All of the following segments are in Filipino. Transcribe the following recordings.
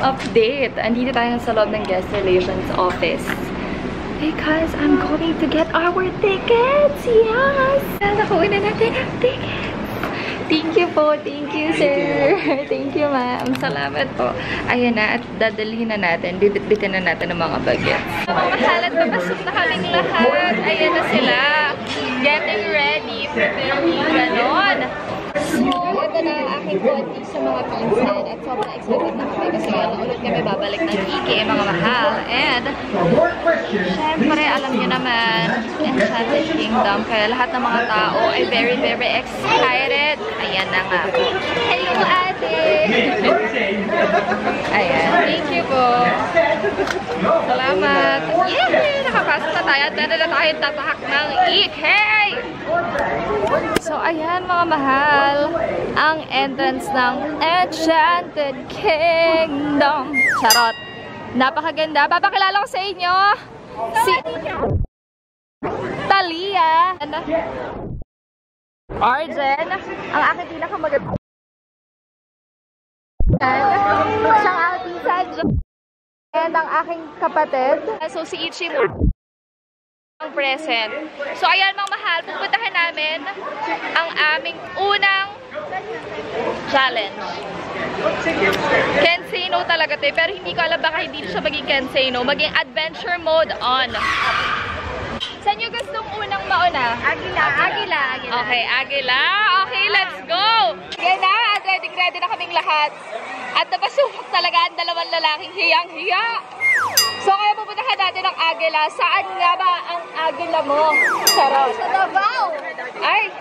Update! Andito tayo sa loob ng guest relations office because I'm going to get our tickets! Yes! Nakuha na natin ang tickets! Thank you po! Thank you, sir! Thank you, ma'am! Salamat po! Ayan na, at dadalhin na natin. Bitbitin na natin ang mga bagets. Mahalat na pasok na kaming lahat. Ayan na sila. Getting ready. Preparing ganon. So, ito na ang aking konti sa mga pinsan at sobrang excited na kami kasi ngayon na ulit kami babalik ng EK, mga mahal. And, syempre, alam nyo naman, Enchanted Kingdom, kaya lahat ng mga tao ay very, very excited. Ayan na nga po. Hello, ate! Ayan, thank you po. Salamat. Yay! Nakapasok na tayo at meron na tayo tatahak ng EK! So, ayan mga mahal, ang entrance ng Enchanted Kingdom. Charot. Napakaganda. Papakilala ko sa inyo si Talia. Arjen, ang aking pinakamaganda. Siyang artisa. And ang aking kapatid. So, si Ichi mo ang present. So, ayan mga mahal, pupuntahan namin ang aming unang challenge. Kenseno talaga ito, pero hindi ko alam baka hindi siya maging Kenseno. Maging adventure mode on. Saan nyo gustong unang mauna? Agila. Okay, Agila. Okay, let's go! Yan na, at ready na kaming lahat. At napasumok talaga ang dalawang lalaking hiyang-hiya. So, kaya pupuntahan natin ang Agila. Saan nga ba ang Agila mo? Sarap. Sa Davao. Ay,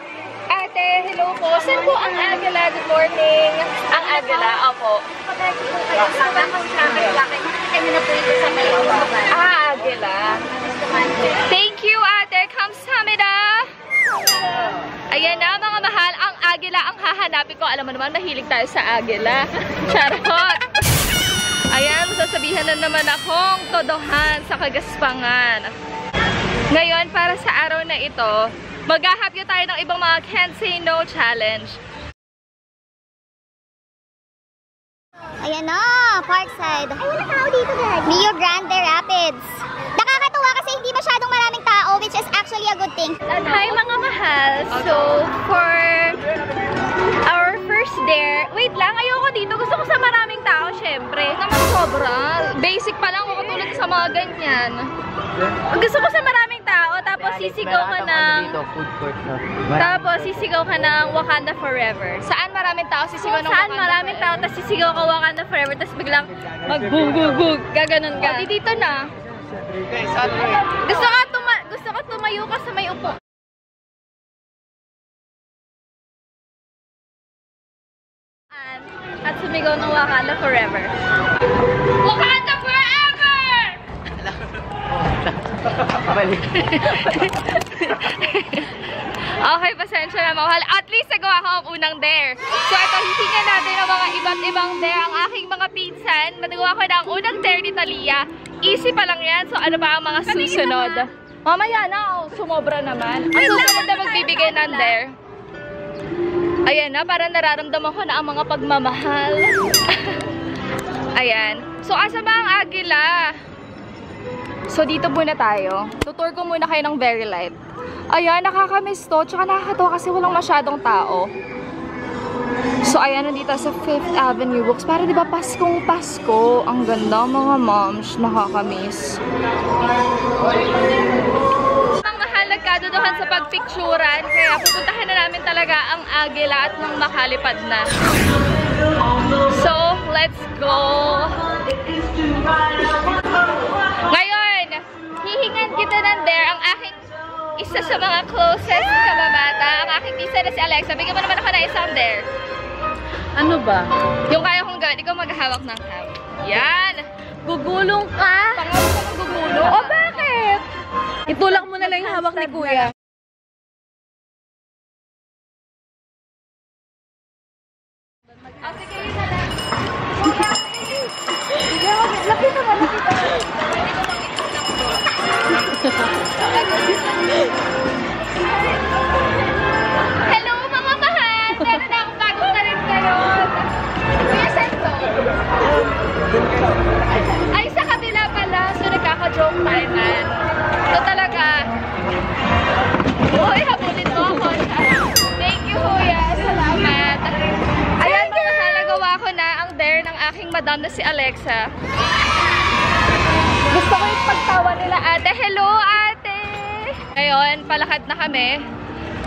ate, hello po. Saan po ang Agila? Good morning. Ang Agila, opo. Agila. Thank you, ate. Kamsahamnida. Ayan na, mga mahal. Ang Agila ang hahanapin ko. Alam mo naman, mahilig tayo sa Agila. Charot. Ayan, sasabihan na naman akong todohan sa Kagaspangan. Ngayon, para sa araw na ito, maghahapyo tayo ng ibang mga Can't Say No Challenge. Ayan na, Parkside. Ayun na tao dito, guys. Rio Grande Rapids. Nakakatuwa kasi hindi masyadong maraming tao, which is actually a good thing. Hi mga mahal. So, for our first dare, wait lang, ayoko dito. Gusto ko sa maraming tao, syempre. Naman sobra. Basic pa lang, makatulad sa mga ganyan. Gusto ko sa maraming tao, tapos sisigaw ka ng... Tapos sisigaw ka ng Wakanda Forever. Saan maraming tao, sisigaw ng Wakanda Forever? Saan maraming tao, tapos sisigaw ka Wakanda Forever, tapos biglang mag-bug-bug-bug. Gaganon ka. Di dito na. Gusto ka tumayo ka sa may upo. At sumigaw ng Wakanda Forever. Wakanda Forever! Okay, pasensya na mahal. At least nagawa ko ang unang dare. So ito, hihingan natin ang mga iba't ibang dare. Ang aking mga pinsan, nagawa ko na ang unang dare ni Talia. Easy pa lang yan. So ano ba ang mga susunod? Mamaya na, sumobra naman. Ang susunod na magbibigay ng dare. Ayan na, parang nararamdaman ko na ang mga pagmamahal. Ayan. So, asa ba ang Agila? So, dito muna tayo. Tutur ko muna kayo ng very light. Ayan, nakakamiss to. Tsaka nakakatawa kasi walang masyadong tao. So, ayan, nandito sa 5th Avenue Books. Para diba Paskong Pasko. Ang ganda mga moms. Nakakamiss. Nagkaduduhan sa pagpicturan, kaya pupuntahan na namin talaga ang Agila at nang makalipad na. So, let's go! Ngayon, hihingan kita ng dare ang aking isa sa mga closest kababata, ang aking isa na si Alexa. Bigyan mo naman ako na isang dare. Ano ba? Yung kaya kong gawin, ikaw maghahawak ng ham. Yan! Gugulong ka? Pangawag ka magugulong. O bakit? Itulak mo na lang yung hawak ni Kuya. sige, yun na lang. Sige, laki naman. Hello, mga mahal! Meron na akong bagong na rin ngayon. Kuya Senso. Ay, sa kabila pala. So, nagkaka-joke tayo, man. So, talaga. Uy, habulin mo ako. Thank you, Kuya. Salamat. Ayan, mga mahal, nagawa ko na ang dare ng aking madam na si Alexa. Gusto ko yung pagtawa nila, ate. Hello, ate! Ngayon, palakad na kami.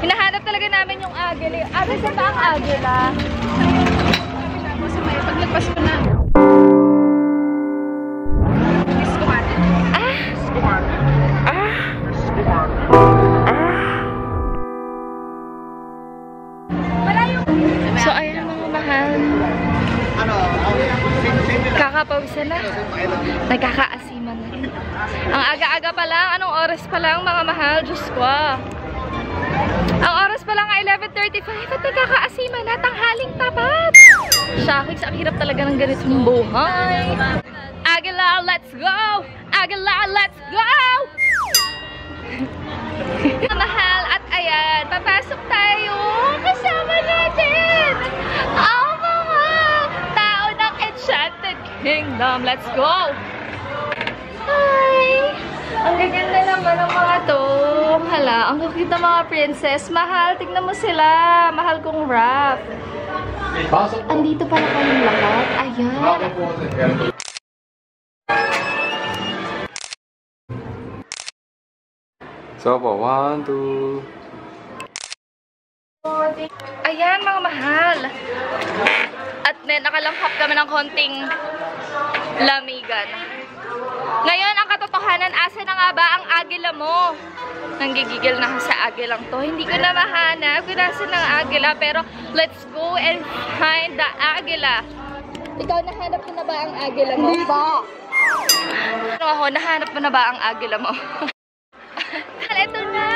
Hinahanap talaga namin yung agila. Ate, saan ba ang agila? Paglagpas ko na. So, ayan mga mahal. Kakapawisan na. Nagkakaasiman na rin. Ang aga-aga pa lang. Anong oras pa lang mga mahal? Diyos ko. Ang oras pa lang ay 11:35 at nagkakaasiman na. Tanghaling tapat. Shakings, ang hirap talaga ng ganitong buhay. Agila, let's go! Agila, let's go! Mahal, at ayan, papasok tayo. Kasama natin ang mga tao ng Enchanted Kingdom. Let's go! Hi! Ang gaganda naman ng mga to. Hala, ang kakita mga princess. Mahal, tignan mo sila. Mahal kong Raph. Andito pala kayong lahat. Ayan. So, 1, 2. Ayan mga mahal. At nakalanghap kami ng konting lamigan. Ngayon, ang katotohanan, asa na nga ba ang agila mo? Nanggigigil na sa agilang to. Hindi ko na mahanap kung nasan ang agila. Pero, let's go and find the agila. Ikaw, nahanap mo na ba ang agila mo? Hindi ba? Ano ako, nahanap mo na ba ang agila mo? Ito na!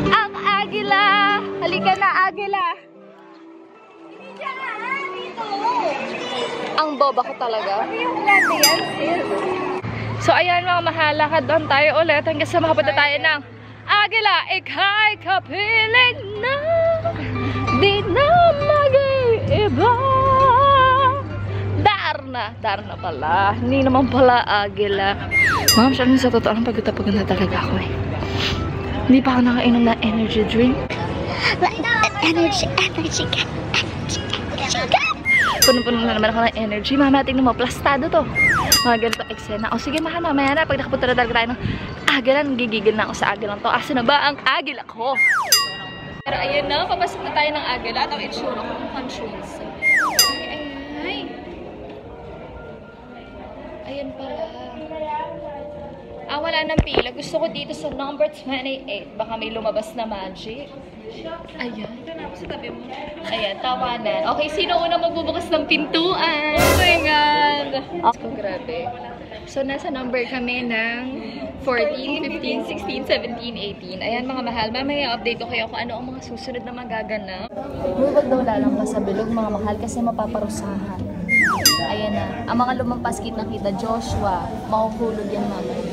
Ang agila! Halika na, agila! Ang boba ko talaga. So, ayan mga mahal, lakad doon tayo ulit hanggang sa makapunta tayo ng agila. Ika'y kapiling na di na mag-iiba. Darna pala. Hindi naman pala agila. Ma'am, siya sa totoo, anong pagkita-pagkita talaga ako eh. Hindi pa ako nakainom na energy drink. Energy. Punong-punong na naman ako ng energy. Mama, tingnan mo, plastado to. Mga ganito eksena. O sige, mahal, mamaya na. Pag nakapunta na talaga tayo ng agila, gigigil na ako sa agilang to. Asa na ba ang agila ko? Pero ayun na, papasok na tayo ng agila. At ang itsura ko, mukhang shoes. Ayan pala. Wala nang pila. Gusto ko dito sa number 28. Baka may lumabas na magic. Ayan. Ayan, tawanan. Okay, sino una magbubukas ng pintuan? Oh my God! Oh, grabe. So, nasa number kami ng 14, 15, 16, 17, 18. Ayan mga mahal. Mamaya update ko kayo kung ano ang mga susunod na magaganap. Huwag daw lalang pa sa bilog mga mahal kasi mapaparusahan. Ayan na. Ang mga lumampas kita Joshua, makukulog yan mamaya.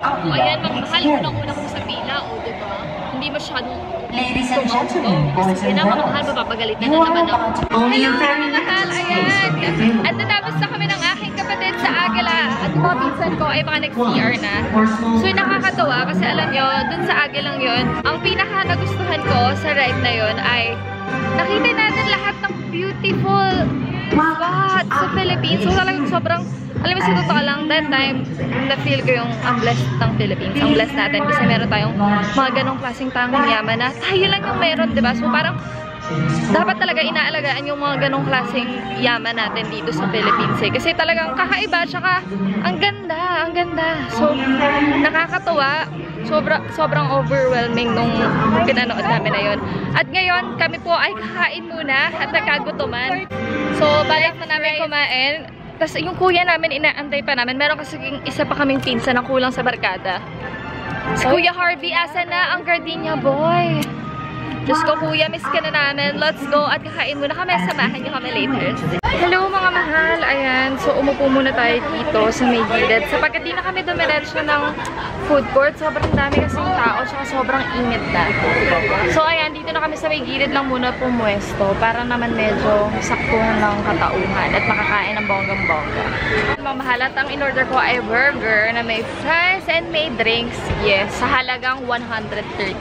Ayan mga mahal, unang-una ko sa pila, o diba? Hindi masyadong Ladies and gentlemen, boys kasi and na mga girls, mahal, mapapagalitan na naman ako. only Hello a very mga mahal, ayan! At natapos na kami ng aking kapatid sa Agila. At mga pinsan ko ay mga nag-CR na. So nakakatawa kasi alam nyo, dun sa Agilang yun, ang pinaka nagustuhan ko sa ride na yun ay nakita natin lahat ng beautiful spots sa Philippines. So talagang sobrang, alam mo sa totoo lang, that time, na-feel ko yung ang blessed ng Philippines. Ang blessed natin kasi meron tayong mga ganong klaseng tanging yaman na tayo lang yung meron, diba? So parang, dapat talaga inaalagaan yung mga ganong klaseng yaman natin dito sa Philippines eh. Kasi talagang kakaiba, tsaka ang ganda, ang ganda. So, nakakatuwa. Sobrang overwhelming nung pinanood namin na yun. At ngayon, kami po ay kakain muna at nagkagutuman. So, balik na namin kumain. Tapos yung kuya namin, inaantay pa namin. Meron kasi isa pa kaming pinsan na kulang sa barkada. Si Kuya Harvey, asa na ang gardenia boy? Diyos ko kuya, miss ka na namin. Let's go at kakain muna kami. Samahan niyo kami later. Hello mga mahal. Ayan, so umupo muna tayo dito sa may gilid. Sapagkat di na kami dumiretso ng food court. Sobrang dami kasing tao, tsaka sobrang init na. So ayan, dito na kami sa may gilid lang muna pumuesto. Para naman medyo saktuhan ng katauhan at makakain ng bonggang-bongga. Mga mahal, at ang in-order ko ay burger na may fries and may drinks. Yes, sa halagang 130.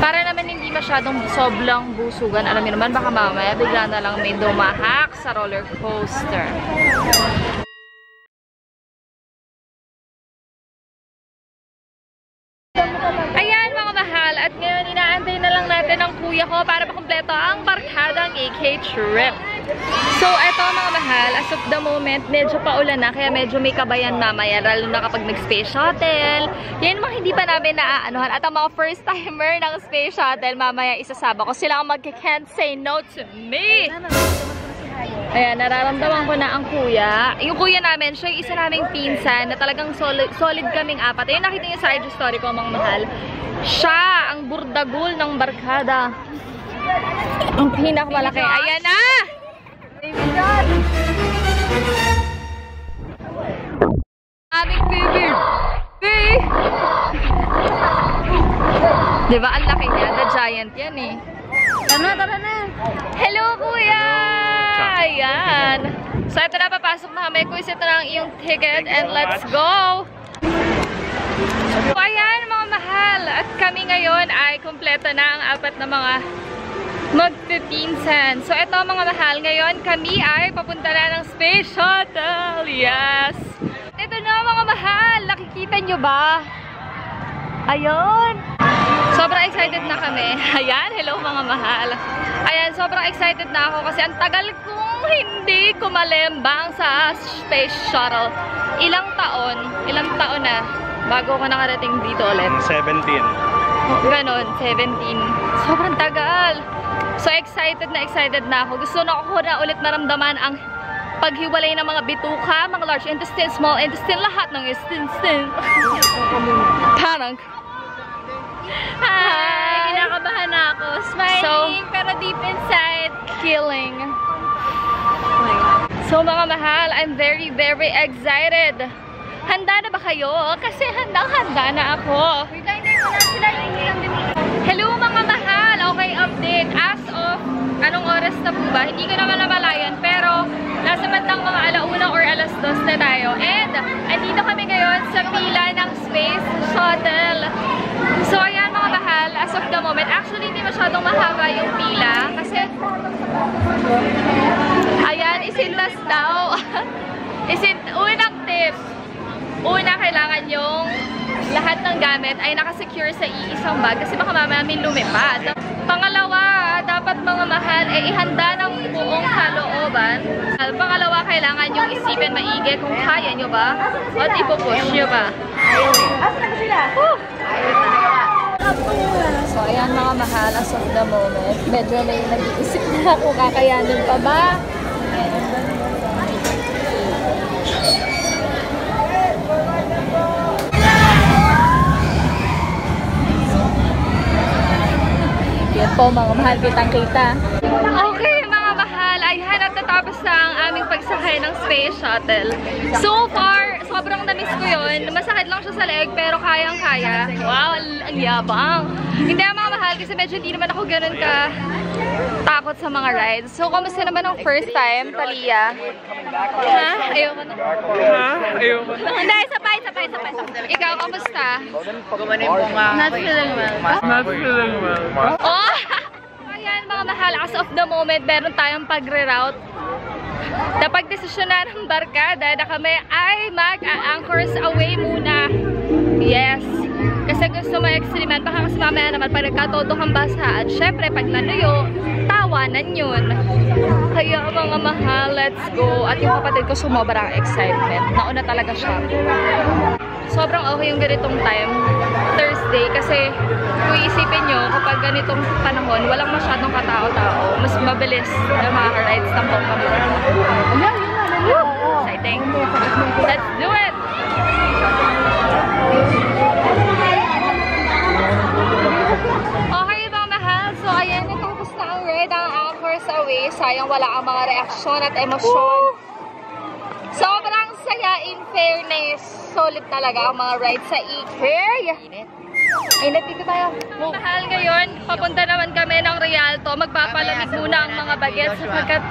Para naman hindi masyadong sobrang busugan. Alam niyo naman, baka mamaya bigla na lang may dumahak sa roller coaster. Ayan mga mahal, at ngayon inaantay na lang natin ang kuya ko para makumpleto ang barkadang AK trip. So eto mga mahal, as of the moment medyo paulan na, kaya medyo may kabayan mamaya, lalo na kapag nag-space shuttle. Yan mga hindi pa namin naaanuhan, at ang mga first timer ng space shuttle mamaya isasaba ko sila ang can't say no to me. Ayan, nararamdaman ko na ang kuya. Yung kuya namin, siya yung isa naming pinsan na talagang solid kaming apat. Ayun, nakita niyo sa IG story ko, mga mahal. Siya ang burdagul ng barkada. Ang pinakamalaki. Ayan na! Aming baby! Baby! Diba, ang laki niya? The giant yan eh. Tara na! Hello, kuya! Ayan. So, ito na, papasok na kami. Kuya, ito na ang iyong ticket and let's go! So, ayan, mga mahal. At kami ngayon ay kumpleto na ang apat na mga magpipinsan. So, ito mga mahal. Ngayon, kami ay papunta na ng space shuttle. Yes! Ito na, mga mahal. Nakikita nyo ba? Ayun! Sobrang excited na kami. Ayan, hello mga mahal. Ayan, sobrang excited na ako kasi ang tagal kong hindi kumalembang sa space shuttle. Ilang taon na bago ko nakarating dito ulit. 17. Ganon, 17. Sobrang tagal. So excited na ako. Gusto na ako na ulit maramdaman ang paghiwalay ng mga bituka, mga large intestine, small intestine, lahat ng intestine. Parang hi! Kinakabahan na ako. Smiling, pero deep inside, killing. So mga mahal, I'm very, very excited. Handa na ba kayo? Kasi handang-handa na ako. Hello mga mahal! Okay, update. As of, anong oras na po ba? Hindi ko naman namalayan, pero nasa bandang mga alauna or alas 2 na tayo. And, andito kami ngayon sa pila ng space shuttle. So, ayan mga mahal, as of the moment, actually hindi masyadong mahaba yung pila kasi ayan, isintas daw. Unang tip, kailangan yung lahat ng gamit ay nakasecure sa iisang bag kasi baka mamaya may lumipad. Pangalawa, dapat mga mahal ay ihanda ng buong kalooban. Pangalawa, kailangan yung isipin maigi kung kaya nyo ba at ipupush nyo ba. So, ayan mga mahal, as of the moment, medyo may nag-iisip na kung kakayanin pa ba. Yan po mga mahal, kitang-kita. Okay mga mahal, ayan at natapos na ang aming pagsakay ng space shuttle. So far, sobrang na-miss ko yun. Masakit lang siya sa leeg pero kayang-kaya. Wow, ang yabang. Hindi mga mahal kasi medyo hindi naman ako ganun ka takot sa mga rides. So, kamusta naman ang first time, Talia? Ha? Ayoko na. Ha? Ayoko na. Hindi, sabay. Ikaw, kamusta? Not feeling well. Not feeling well. Oh! Ayan, mga mahal, as of the moment, meron tayong pagre-route. Napag-desisyon na ng barkada na kami ay mag-anchors away muna. Yes. Kasi gusto ma-extreman, baka kasi mamaya naman pag nagkatodo kang basa. At syempre, pag nanuyo, tawanan yun. Kaya mga mahal, let's go. At yung kapatid ko sumobra ang excitement. Nauna talaga siya. Sobrang okay yung ganitong time, Thursday, kasi kung isipin nyo, kapag ganitong panahon, walang masyadong katao-tao, mas mabilis na makaka-rides ng pangkamulan. Exciting. Let's do it! Okay mga mahal, so ayan Highway. Sayang wala ang mga reaksyon at emosyon. Sobrang saya, in fairness. Solid talaga ang mga rides sa EK. Init dito tayo. Mahal ngayon, papunta naman kami ng Rialto. Magpapalamig muna ang mga bagets sapagkat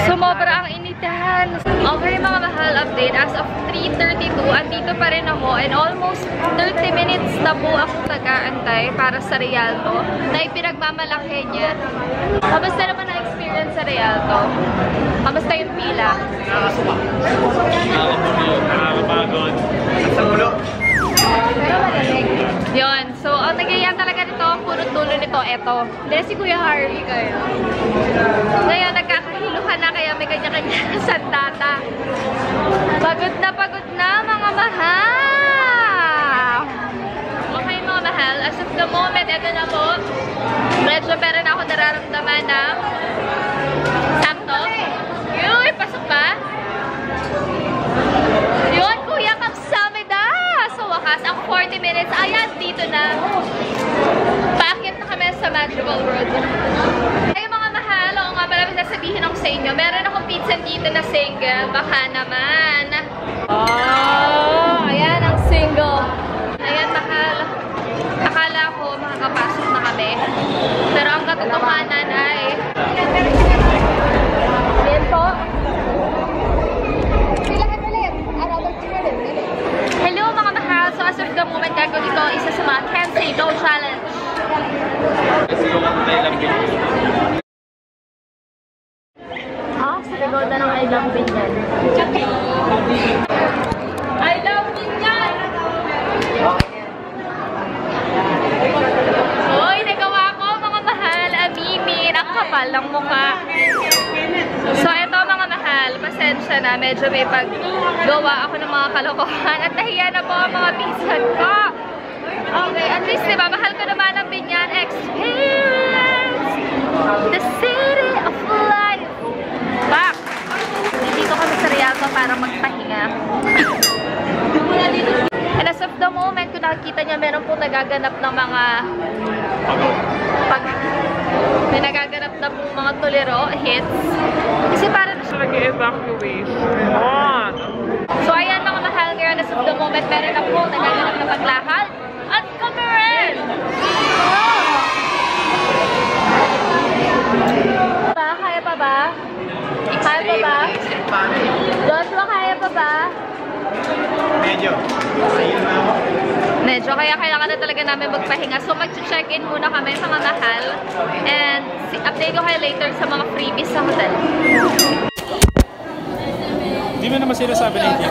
sumobra ang initan. Okay mga mahal, update. As of 3:32, andito pa rin ako and almost 30 minutes na po ako nag-aantay para sa Rialto na ipinagmamalaki niya. Kamusta naman ang experience sa Rialto? Kamusta yung pila? Nakakapagod. Sa ulo. Yun. So, ang nagyayan talaga nito, punot dulo nito, eto. Hindi si Kuya Harvey kayo. Ngayon, nagkakahiluhan na kaya may kanya-kanya sandata. Pagod na, mga mahal! Okay, mga mahal. As of the moment, eto na po. Medyo meron ako nararamdaman na sakto. Yuy, pasok ba? Yun, Kuya, kamsamida! Sa wakas, ang 40 minutes, ayan, dito na. Paakyat na kami sa Magical World. Ay, mga mahal, oo nga pala, sasabihin ako sa inyo, meron akong pizza dito na single, baka naman. Oh, ayan ang single. Ayan, mahal. Akala ko makakapasok na kami. Pero ang katotohanan ay ayan po. Hello mga mahal! So as of the moment, gagawin ko isa sa mga Can't Say No Challenge. Sa ligod na ng I Love Binyan. I Love Binyan! Uy, nagawa ko mga mahal. Amimin, ang kapal ng mukha. So ito mga mahal, pasensya na. Medyo may paggawa ako ng mga kalokohan at nahiya na po ang mga pinsan ko. Okay, at least diba, mahal ko naman ang Binyan Experience. The City of Life. Back! Dito kami sa Rialto para magpahinga. And as of the moment, kung nakikita niya, meron po nagaganap ng mga may nagaganap na po mga tolero, hits. Kasi parang nag-evacuate. So ayan mga mahal, ngayon as of the moment, meron na po nagaganap na paglakad. At kami rin! Kaya pa ba? Kaya pa ba? Joshua, kaya pa ba? Medyo. Kaya kailangan na talaga namin magpahinga. So mag-check-in muna kami mga mahal. And update ko kayo later sa mga freebies sa hotel. Hindi mo naman sinasabi na hindi.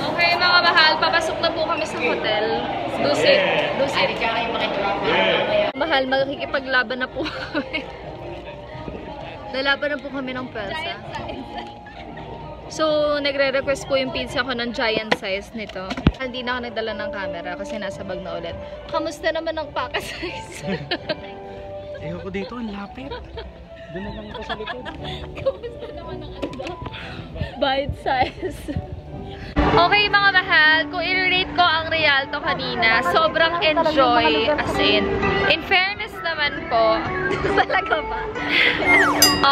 Okay mga mahal, papasok na po kami sa hotel. Dusit. Mahal, makikipaglaban na po kami. Lalaban na po kami ng pelsa. So, nagre-request po yung pizza ko ng giant size nito. Hindi na ako nagdala ng camera kasi nasa bag na ulit. Kamusta naman ang paka size? Ayoko dito, ang lapit. Doon na lang ako sa likod. Kamusta naman ang bite size? Okay mga mahal, kung i-rate ko ang Rialto kanina, sobrang enjoy, as in fairness naman po. Talaga ba?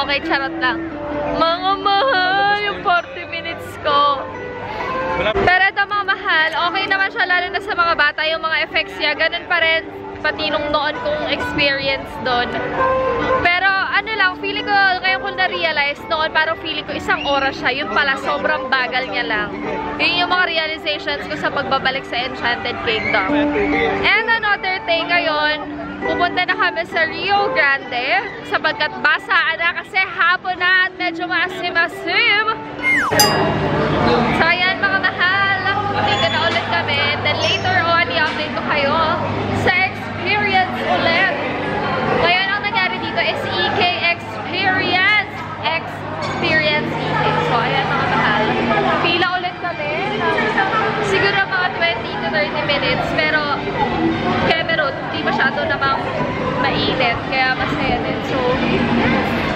Okay, charot lang. Mga mahal, yung 40 minutes ko. Pero ito mga mahal, okay naman siya lalo na sa mga bata, yung mga effects niya, ganun pa rin pati nung noon kong experience doon. Pero ano lang, feeling ko, ngayon ko na-realize noon, parang feeling ko isang oras siya, yun pala, sobrang bagal niya lang. Yun yung mga realizations ko sa pagbabalik sa Enchanted Kingdom. And another thing ngayon, pupunta na kami sa Rio Grande, sapagkat basaan na kasi hapon na at medyo maasim-asim. So ayan mga mahal, dito na ulit kami. Then later on, i-update ko kayo sa experience ulit. Ngayon ang nangyari dito is EK Experience. Experience EK. So ayan mga mahal. Pila ulit kami. Siguro mga 20 to 30 minutes. Pero Cameron, hindi masyado namang mainit. Kaya masaya din. So,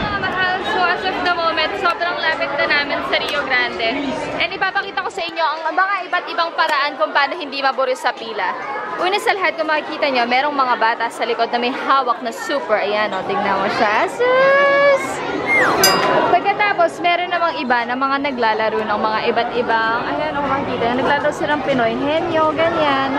mga mahal. So as of the moment, sobrang lapit na namin sa Rio Grande. grabe. And ipapakita ko sa inyo ang mga iba't ibang paraan kung paano hindi maburis sa pila. Una sa lahat, kung makikita nyo, merong mga bata sa likod na may hawak na super. Ayan, o, tignan mo siya. Sus! Pagkatapos, meron namang iba na mga naglalaro ng mga iba't ibang, ayan, o, makikita, naglalaro silang Pinoy, henyo, ganyan.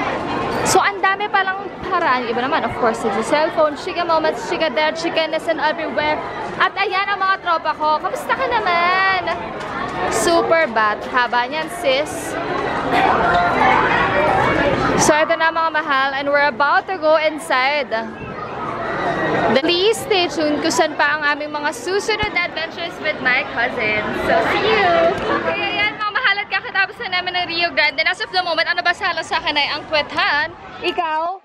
So, ang dami palang paraan. Iba naman, of course, it's a cellphone, chika moments, chika dad, chikanas and everywhere. At ayan ang mga tropa ko. Kamusta ka naman? Super bat. Haba niyan, sis. So, ito na mga mahal, and we're about to go inside. Please stay tuned kung saan pa ang aming mga susunod adventures with my cousin. So, see you! Okay, ayan mga mahal, at kakatapos na namin ng Rio Grande. As of the moment, ano ba sa akin ay ang kwethan? Ikaw?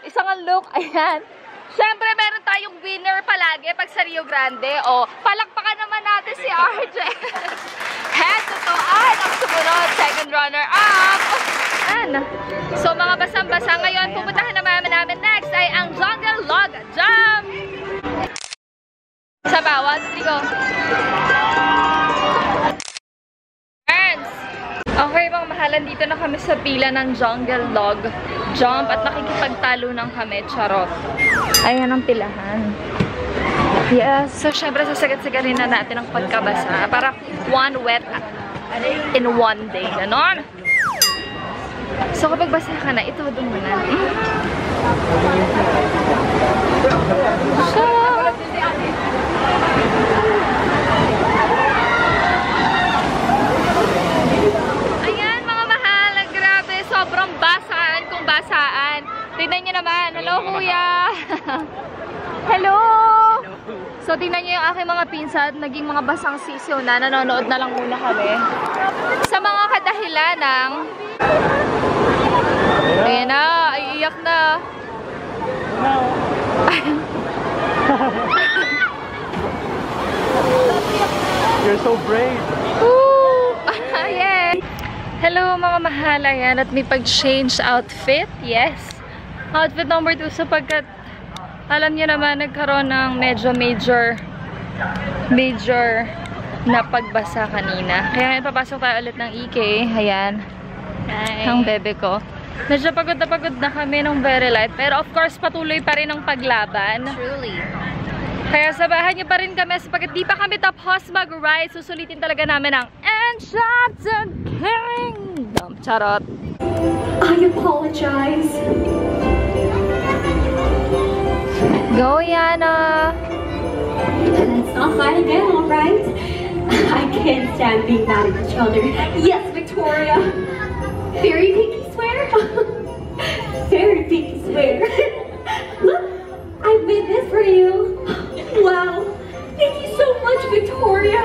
Isang look, ayan. Siyempre, meron tayong winner palagi pag sa Rio Grande. O, palakpakan naman natin si RJ. Head to toe. At ang sumunod, second runner-up. So, mga basang-basa ngayon, pupuntahan naman namin next ay ang Jungle Log Jump. Sa bawat, go. Friends! Okay, mga mahalan, dito na kami sa pila ng Jungle Log Jump at nakikipagtalo ng kami, charot. Ayan ang pilahan. Yes, so syempre sasagat-sagarin na natin ang pagkabasa para one wet in one day, ganon. So kapag basa ka na, ito doon muna. So, ayan mga mahal, grabe, sobrang basaan kung basaan. Tignan nyo naman, hello kuya! Hello! So tignan nyo yung aking mga pinsan, naging mga basang sisiw na, nanonood na lang muna kami. Sa mga kadahilan ng ayan na, ay iyak na. You're so brave. Woo! Yeah. Hello mga mahal, ayan, at may pag-change outfit, yes. Outfit number 2 sapagkat alam niyo naman nagkaroon ng medyo major na pagbasa kanina. Kaya ngayon papasok tayo ulit ng EK, ayan. Hi. Ang bebe ko. Medyo pagod na kami ng very light. Pero of course, patuloy pa rin ang paglaban. Truly. Kaya sabahan niyo pa rin kami sapagkat di pa kami tapos mag-ride. Susulitin talaga namin ang Enchanted Kingdom. Charot. I apologize. Go, Yana! Let's not fight again, alright? I can't stand being mad at each other. Yes, Victoria! Fairy pinky swear? Fairy pinky swear. Look, I made this for you. Wow! Thank you so much, Victoria!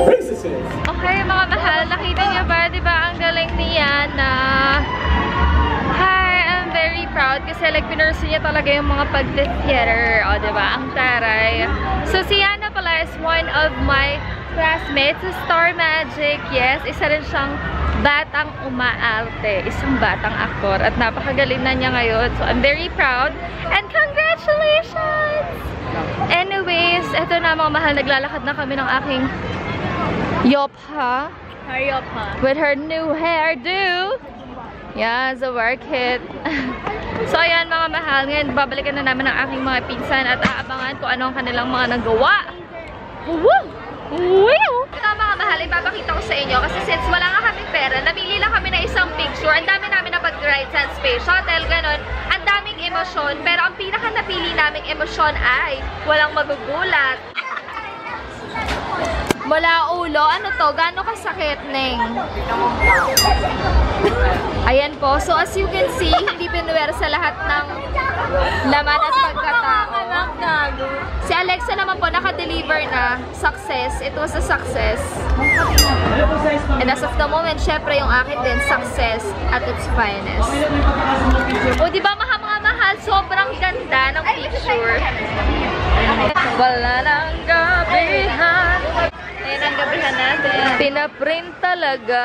Princesses! Okay, mga mahal, nakita niyo ba? Diba ang galing ni Yana? Hi, I'm very proud kasi like pinurso niya talaga yung mga pag-theater. O, diba? Ang taray. So, si Yana pala is one of my classmates sa Star Magic. Yes, isa rin siyang batang umaarte. Isang batang aktor. At napakagaling na niya ngayon. So, I'm very proud. And congratulations! Anyways, eto na mga mahal. Naglalakad na kami ng aking Yopha. Hi, Yopha. With her new hairdo. Yeah, the work hit. So, ayan mga mahal. Ngayon, babalikan na namin ang aking mga pinsan at aabangan kung ano ang kanilang mga nagawa. Woo! Woo! Ito mga mahal, ipapakita ko sa inyo kasi since wala nga kaming pera, namili lang kami na isang picture. Ang dami namin na pag-ride sa space shuttle, ganon. Ang daming emosyon, pero ang pinaka napili naming emosyon ay walang magugulat. Wala ulo. Ano to? Gano'ng kasakit, Neng? Ayan po. So, as you can see, hindi pinuwer sa lahat ng laman at pagkatao. Si Alexa naman po, naka-deliver na. Success. It was a success. And as of the moment, syempre yung akin din, success at its finest. O, diba mga mahal? Sobrang ganda ng picture. Wala nang gabihan. Ayan ang gabihan natin. Pinaprint talaga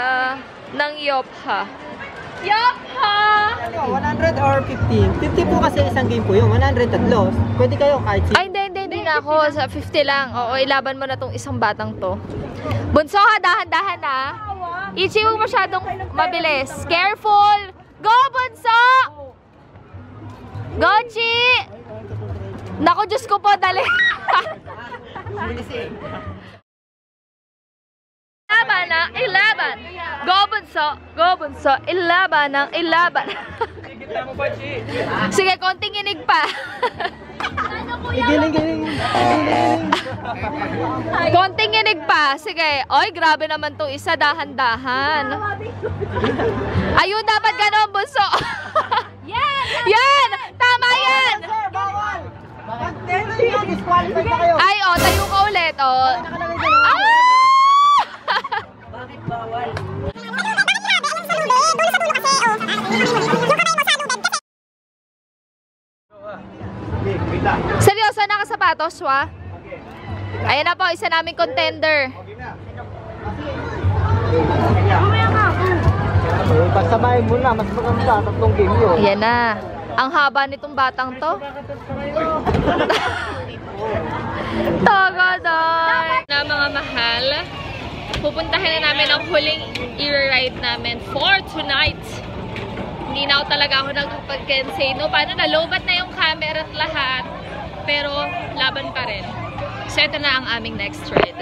ng Yopha. Yopha! 100 or 50? 50 po kasi isang game po yung 100 at loss. Pwede kayo kahit Ay, hindi. na ako. Sa 50 lang. Oo, ilaban mo na tong isang batang to. Bunso ha, dahan-dahan na. Ichi, huwag masyadong mabilis. Careful! Go, Bunso! Go, Chi! Naku, Diyos ko po, dali. Ilaban ng ilaban. Go, Bunso! Go, Bunso! Ilaban ng ilaban. Sige, konting inig pa. Konting inig pa. Sige. Oy, grabe naman to isa. Dahan-dahan. Ayun, dapat ganon, Bunso. Yan! Tama yan! Ay, oh, tayo ka ulit. Oh. Bakit bawal? Seryoso, nakasapatos, wa? Ayan na po, isa naming contender. Pasabayin mo na, mas maganda, 3 game yun. Ayan na. Ang haba nitong batang to. Tagaday! Na mga mahal, pupuntahin na namin ang huling i-ride namin for tonight. Hindi na ako talaga ako nagpag-kensei, no? Paano na, lobat na yung camera at lahat. Pero, laban pa rin. So, ito na ang aming next ride.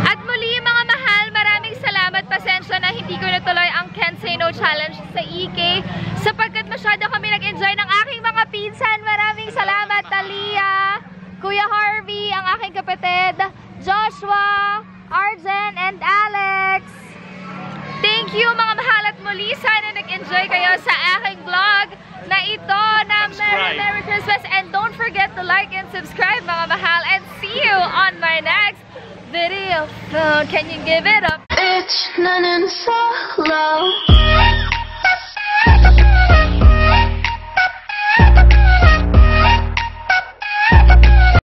At muli mga mahal, maraming salamat. Pasensya na hindi ko natuloy ang Kensei No Challenge sa EK sapagkat masyado kami nag-enjoy ng aking mga pinsan. Maraming salamat, Talia, Kuya Harvey, ang aking kapatid, Joshua, Arjen, and Alex. Thank you mga mahal at muli sana nag-enjoy kayo sa aking vlog na ito na Merry Christmas, and don't forget to like and subscribe mga mahal, and see you on my next video. Can you give it up? It's none and so low.